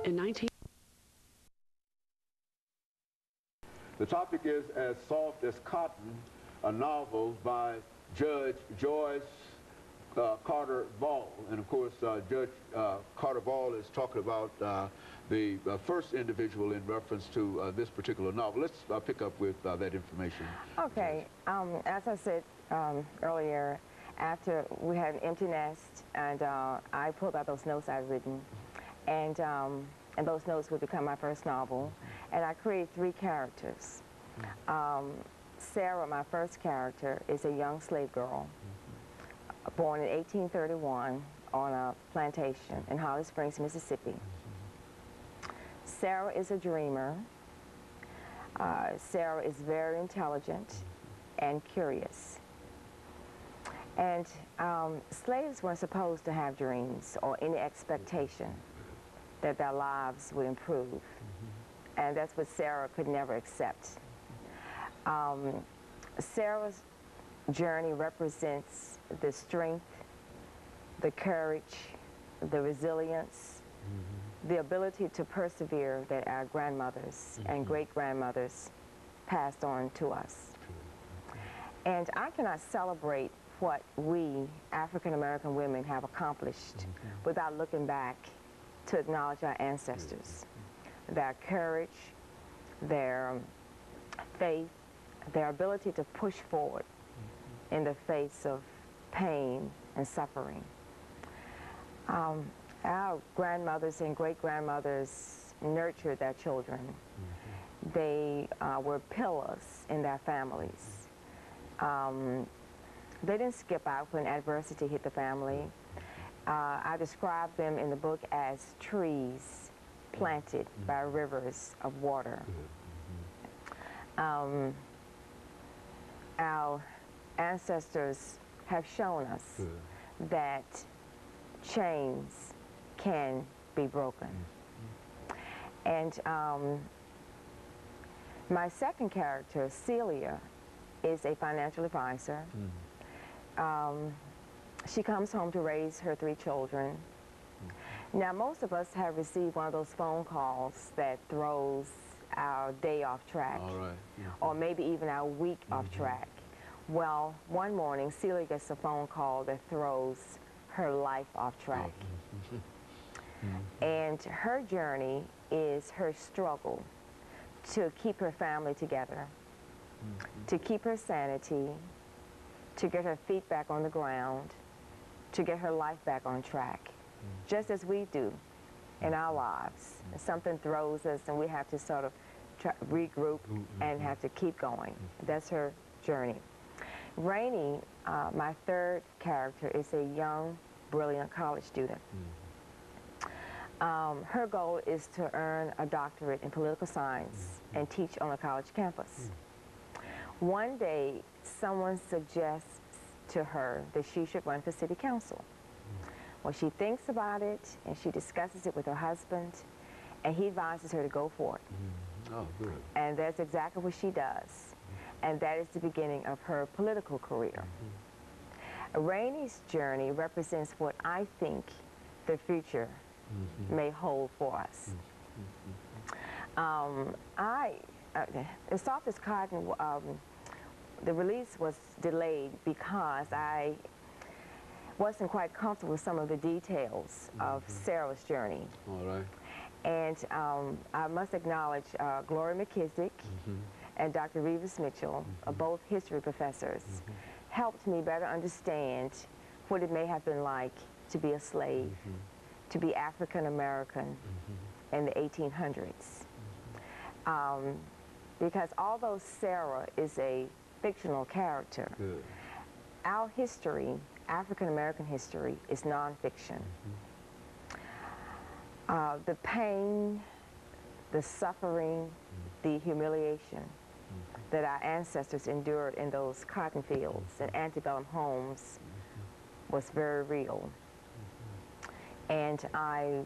In 19... The topic is As Soft as Cotton, a novel by Judge JCarter-Ball. And of course, Judge Carter-Ball is talking about the first individual in reference to this particular novel. Let's pick up with that information. Okay. As I said earlier, after we had an empty nest, and I pulled out those notes I'd written, and those notes would become my first novel. And I created 3 characters. Sarah, my first character, is a young slave girl, born in 1831 on a plantation in Holly Springs, Mississippi. Sarah is a dreamer. Sarah is very intelligent and curious. And slaves weren't supposed to have dreams or any expectation that their lives would improve. And that's what Sarah could never accept. Sarah's journey represents the strength, the courage, the resilience, the ability to persevere that our grandmothers and great-grandmothers passed on to us. And I cannot celebrate what we African-American women have accomplished without looking back to acknowledge our ancestors. Their courage, their faith, their ability to push forward in the face of pain and suffering. Our grandmothers and great-grandmothers nurtured their children. They were pillars in their families. They didn't skip out when adversity hit the family. I describe them in the book as trees planted by rivers of water. Our ancestors have shown us that chains can be broken. And my second character, Celia, is a financial advisor. She comes home to raise her 3 children. Now, most of us have received one of those phone calls that throws our day off track, or maybe even our week off track. Well, one morning, Celia gets a phone call that throws her life off track. And her journey is her struggle to keep her family together, to keep her sanity, to get her feet back on the ground, to get her life back on track, just as we do in our lives. Something throws us and we have to sort of regroup and have to keep going. That's her journey. Rainey, my third character, is a young, brilliant college student. Her goal is to earn a doctorate in political science and teach on a college campus. One day, someone suggests to her that she should run for city council. Well, she thinks about it, and she discusses it with her husband, and he advises her to go for it. Oh, good. And that's exactly what she does. And that is the beginning of her political career. Rainey's journey represents what I think the future may hold for us. As Soft as Cotton, the release was delayed because I wasn't quite comfortable with some of the details of Sarah's journey. All right. And I must acknowledge Gloria McKissick and Dr. Reeves Mitchell, both history professors, helped me better understand what it may have been like to be a slave, to be African American in the 1800s. Because although Sarah is a fictional character, our history, African American history, is nonfiction. The pain, the suffering, the humiliation that our ancestors endured in those cotton fields and antebellum homes was very real. And I